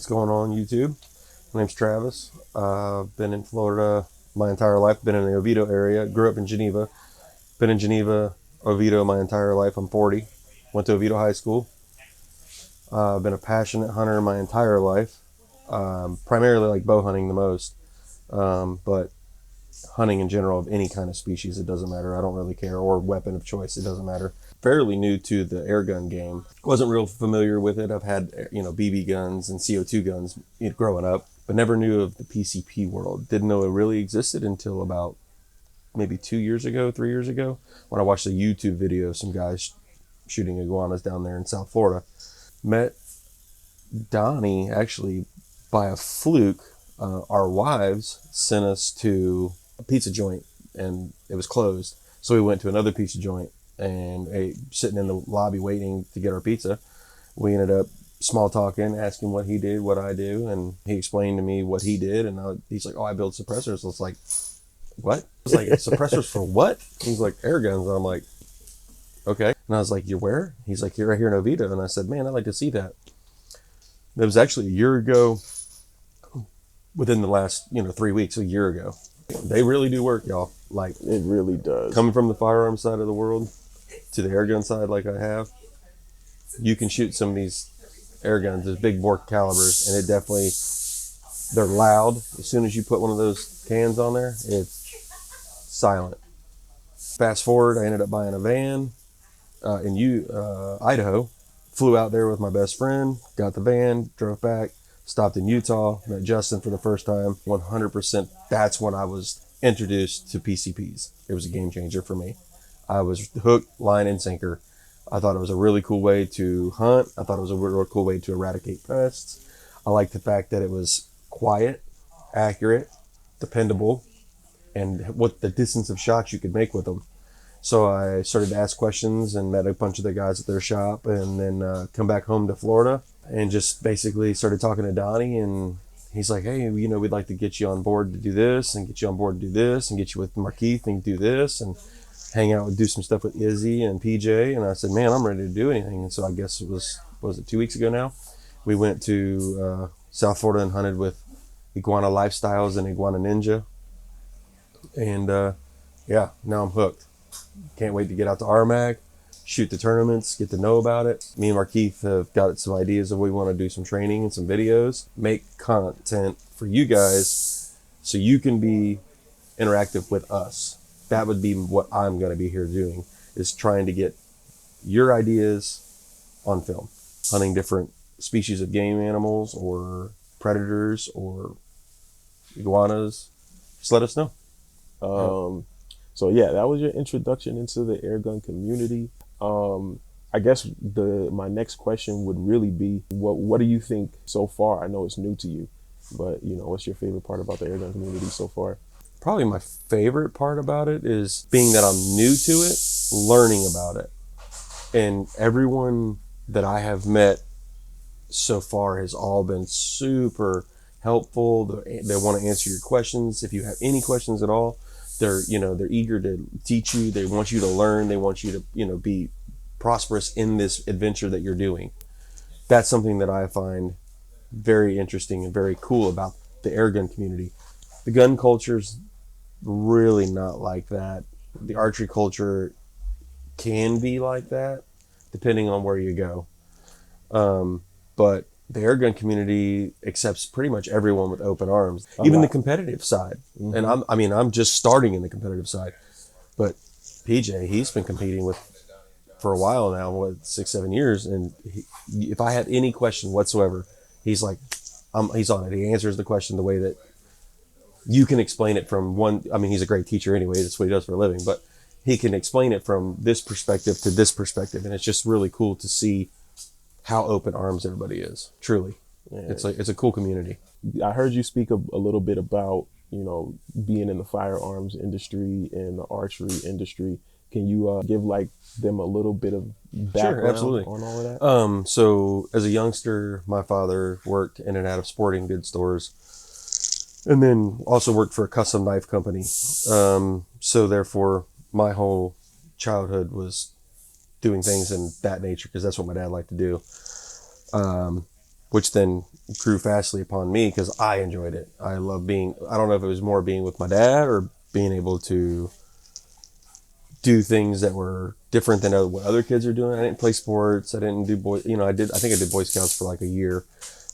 What's going on YouTube? My name's Travis. Been in Florida my entire life. Been in the Oviedo area. Grew up in Geneva. Been in Geneva, Oviedo my entire life. I'm 40. Went to Oviedo High School. Been a passionate hunter my entire life. Primarily like bow hunting the most. But hunting in general of any kind of species, it doesn't matter. I don't really care. Or weapon of choice, it doesn't matter. Fairly new to the airgun game. Wasn't real familiar with it. I've had, BB guns and CO2 guns growing up, but never knew of the PCP world. Didn't know it really existed until about maybe 3 years ago, when I watched a YouTube video of some guys shooting iguanas down there in South Florida. Met Donnie actually by a fluke. Our wives sent us to a pizza joint and it was closed. So we went to another pizza joint and sitting in the lobby waiting to get our pizza. We ended up small talking, asking what he did, what I do. And he explained to me what he did. And he's like, oh, I build suppressors. So it's like, what? I was like, suppressors for what? He's like, air guns. And I'm like, okay. And I was like, you're where? He's like, you're right here in Oviedo. And I said, man, I'd like to see that. It was actually a year ago, within the last, 3 weeks, a year ago. They really do work, y'all. Like, it really does. Coming from the firearm side of the world to the airgun side like I have, you can shoot some of these air guns, those big bore calibers, and it definitely, they're loud. As soon as you put one of those cans on there, it's silent. Fast forward, I ended up buying a van in Idaho. Flew out there with my best friend, got the van, drove back, stopped in Utah, met Justin for the first time. 100%, that's when I was introduced to PCPs. It was a game changer for me. I was hooked, line, and sinker. I thought it was a really cool way to hunt. I thought it was a really cool way to eradicate pests. I liked the fact that it was quiet, accurate, dependable, and what the distance of shots you could make with them. So I started to ask questions and met a bunch of the guys at their shop, and then come back home to Florida and just basically started talking to Donnie, and he's like, hey, we'd like to get you on board to do this and get you on board to do this and get you with Markeith and do this and hang out and do some stuff with Izzy and PJ. And I said, man, I'm ready to do anything. And so I guess it was 2 weeks ago now? We went to South Florida and hunted with Iguana Lifestyles and Iguana Ninja. And now I'm hooked. Can't wait to get out to RMAG, shoot the tournaments, get to know about it. Me and Markeith have got some ideas of we want to do some training and some videos, make content for you guys so you can be interactive with us. That would be what I'm going to be here doing, is trying to get your ideas on film, hunting different species of game animals or predators or iguanas. Just let us know. So yeah, that was your introduction into the airgun community. I guess my next question would really be, what do you think so far? I know it's new to you, but what's your favorite part about the airgun community so far? Probably my favorite part about it is being that I'm new to it, learning about it. And everyone that I have met so far has all been super helpful. They want to answer your questions. If you have any questions at all, they're eager to teach you. They want you to learn. They want you to, be prosperous in this adventure that you're doing. That's something that I find very interesting and very cool about the airgun community. The gun culture's really not like that. The archery culture can be like that, depending on where you go. But the airgun community accepts pretty much everyone with open arms, even the competitive side. Mm-hmm. And I'm just starting in the competitive side, but PJ, he's been competing for a while now, 6-7 years. And if I had any question whatsoever, he's like, he's on it. He answers the question the way that you can explain it from one. I mean, he's a great teacher anyway. That's what he does for a living, but he can explain it from this perspective to this perspective. And it's just really cool to see how open arms everybody is. Truly. Yeah. It's a cool community. I heard you speak a little bit about, being in the firearms industry and the archery industry. Can you give them a little bit of background on all of that? So as a youngster, my father worked in and out of sporting goods stores and then also worked for a custom knife company. So therefore my whole childhood was doing things in that nature because that's what my dad liked to do. which then grew fastly upon me because I enjoyed it. I love being, I don't know if it was more being with my dad or being able to do things that were different than what other kids are doing. I didn't play sports. I didn't do I think I did Boy Scouts for like a year.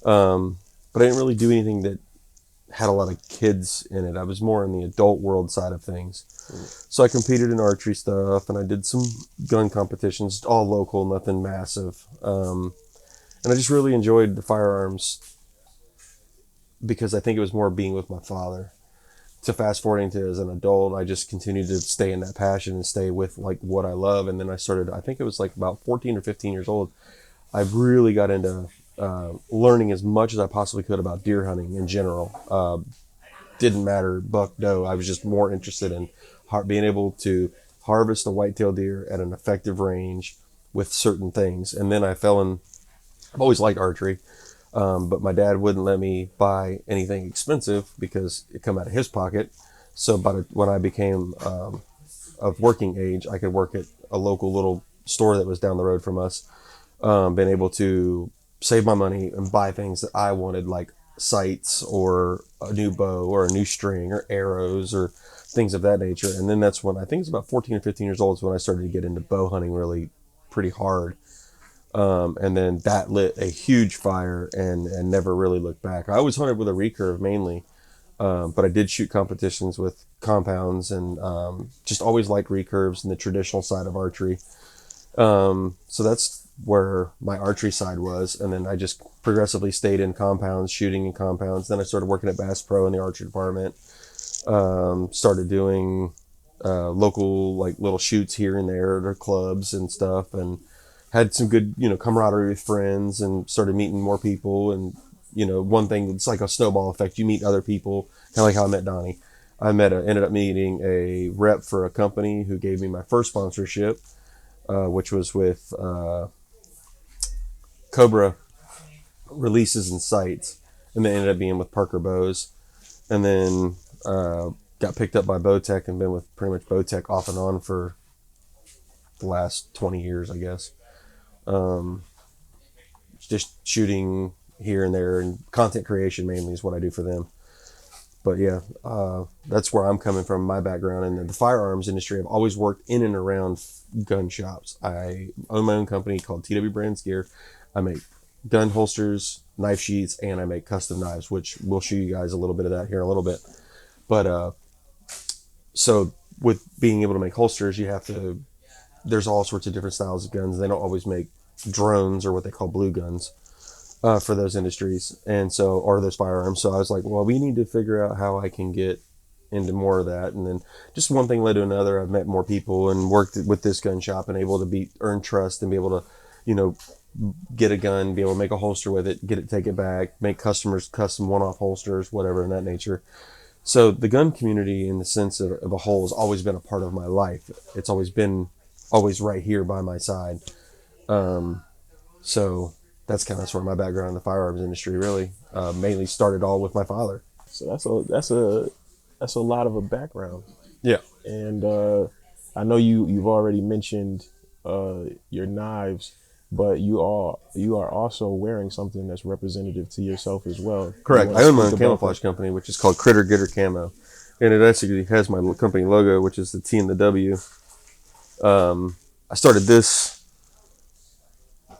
But I didn't really do anything that had a lot of kids in it. I was more in the adult world side of things. So I competed in archery stuff, and I did some gun competitions, all local, nothing massive. And I just really enjoyed the firearms because I think it was more being with my father. To fast forwarding to as an adult, I just continued to stay in that passion and stay with like what I love. And then I started, I think it was like about 14 or 15 years old, I really got into learning as much as I possibly could about deer hunting in general. Didn't matter buck, doe. I was just more interested in being able to harvest a whitetail deer at an effective range with certain things. And then I've always liked archery. But my dad wouldn't let me buy anything expensive because it come out of his pocket. So when I became of working age, I could work at a local little store that was down the road from us. Been able to save my money and buy things that I wanted, like sights or a new bow or a new string or arrows or things of that nature. And then that's when I think it's about 14 or 15 years old is when I started to get into bow hunting really pretty hard. And then that lit a huge fire and never really looked back. I always hunted with a recurve mainly, but I did shoot competitions with compounds and just always liked recurves and the traditional side of archery. So that's where my archery side was. And then I just progressively stayed in compounds, shooting in compounds. Then I started working at Bass Pro in the archery department. Started doing local like little shoots here and there at our clubs and stuff, and had some good, camaraderie with friends and started meeting more people. And, one thing, it's like a snowball effect. You meet other people, kind of like how I met Donnie. Ended up meeting a rep for a company who gave me my first sponsorship, which was with Cobra Releases and Sights. And then ended up being with Parker Bows. And then got picked up by Bowtech and been with pretty much Bowtech off and on for the last 20 years, I guess. Just shooting here and there, and content creation mainly is what I do for them. But yeah, that's where I'm coming from, my background. And the firearms industry, I've always worked in and around gun shops. I own my own company called TW Brands Gear. I make gun holsters, knife sheaths, and I make custom knives, which we'll show you guys a little bit of that here in a little bit. But so with being able to make holsters, there's all sorts of different styles of guns. They don't always make drones or what they call blue guns for those industries, or those firearms. So I was like, well, we need to figure out how I can get into more of that. And then just one thing led to another. I've met more people and worked with this gun shop and able to earn trust and be able to, get a gun, be able to make a holster with it, take it back, make customers custom one-off holsters, whatever in that nature. So the gun community, in the sense of a whole, has always been a part of my life. It's always been right here by my side. So that's kind of sort of my background in the firearms industry, really. Mainly started all with my father. So that's a lot of a background. Yeah. And I know you've already mentioned your knives, but you are also wearing something that's representative to yourself as well. Correct. I own my own camouflage company, which is called Critter Getter Camo, and it actually has my company logo, which is the T and the W. I started this, I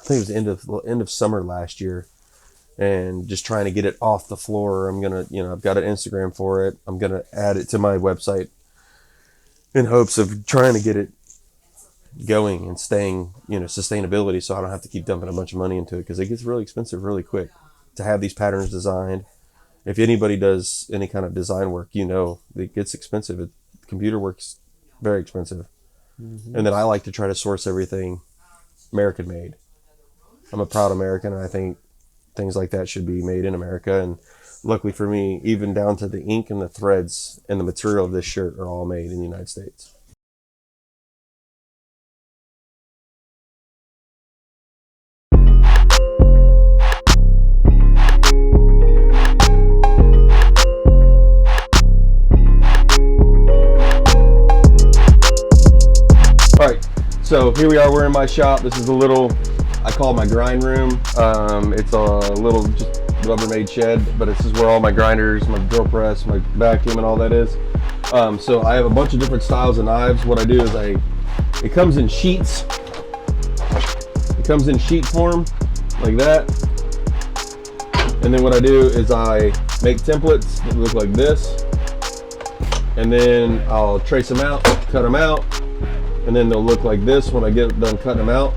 think it was the end of summer last year, and just trying to get it off the floor. I'm gonna, I've got an Instagram for it. I'm gonna add it to my website in hopes of trying to get it going and staying, sustainability, so I don't have to keep dumping a bunch of money into it, because it gets really expensive really quick to have these patterns designed. If anybody does any kind of design work, it gets expensive. Computer work's very expensive. Mm-hmm. And then I like to try to source everything American made. I'm a proud American, and I think things like that should be made in America. And luckily for me, even down to the ink and the threads and the material of this shirt are all made in the United States. All right, so here we are, we're in my shop. This is the little I call my grind room. It's a little just Rubbermaid shed, but this is where all my grinders, my drill press, my vacuum, and all that is. So I have a bunch of different styles of knives. What I do is it comes in sheets. It comes in sheet form, like that. And then what I do is I make templates that look like this. And then I'll trace them out, cut them out, and then they'll look like this when I get done cutting them out.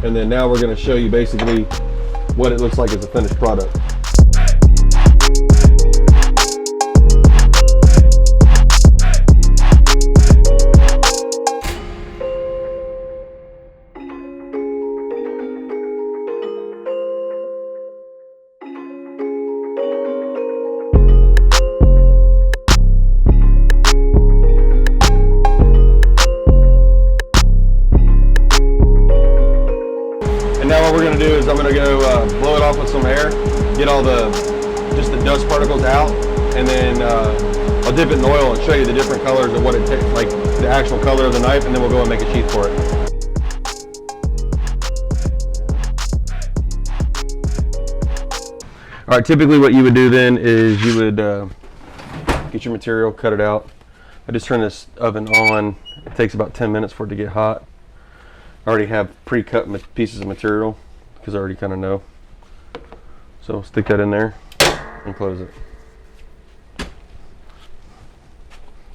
And then now we're going to show you basically what it looks like as a finished product. And now what we're going to do is I'm going to go blow it off with some air, get all just the dust particles out, and then I'll dip it in oil and show you the different colors of what it takes, like the actual color of the knife, and then we'll go and make a sheath for it. All right, typically what you would do then is you would get your material, cut it out. I just turn this oven on. It takes about 10 minutes for it to get hot. I already have pre-cut pieces of material because I already kind of know. So stick that in there and close it.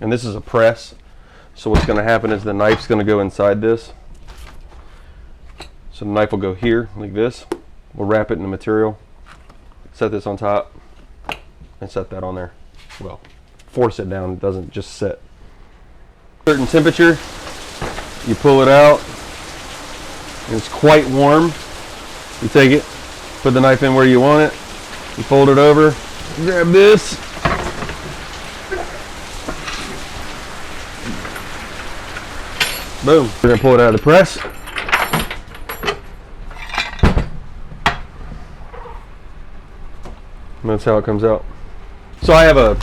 And this is a press. So what's going to happen is the knife's going to go inside this. So the knife will go here like this. We'll wrap it in the material, set this on top, and set that on there. Well, force it down, it doesn't just set. Certain temperature, you pull it out. It's quite warm. You take it, put the knife in where you want it, you fold it over, grab this, boom. We're gonna pull it out of the press. And that's how it comes out. So I have a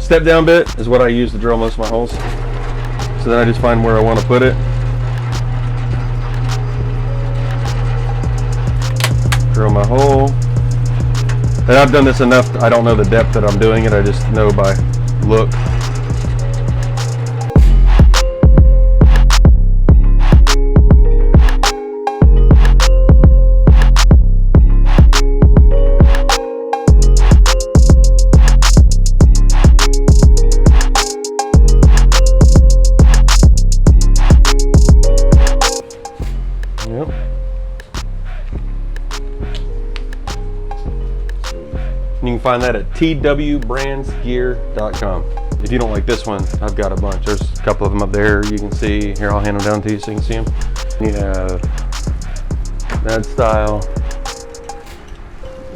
step down bit is what I use to drill most of my holes. So then I just find where I want to put it. Drill my hole. And I've done this enough, I don't know the depth that I'm doing it, I just know by look. You can find that at twbrandsgear.com. If you don't like this one, I've got a bunch. There's a couple of them up there you can see. Here, I'll hand them down to you so you can see them. You have that style.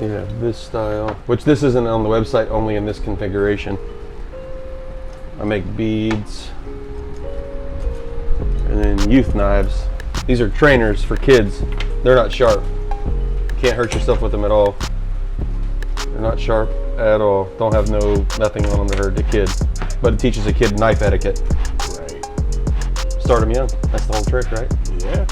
You have this style, which this isn't on the website, only in this configuration. I make beads. And then youth knives. These are trainers for kids. They're not sharp. You can't hurt yourself with them at all. They're not sharp at all. Don't have nothing on them to hurt the kid. But it teaches a kid knife etiquette. Right. Start them young. That's the whole trick, right? Yeah.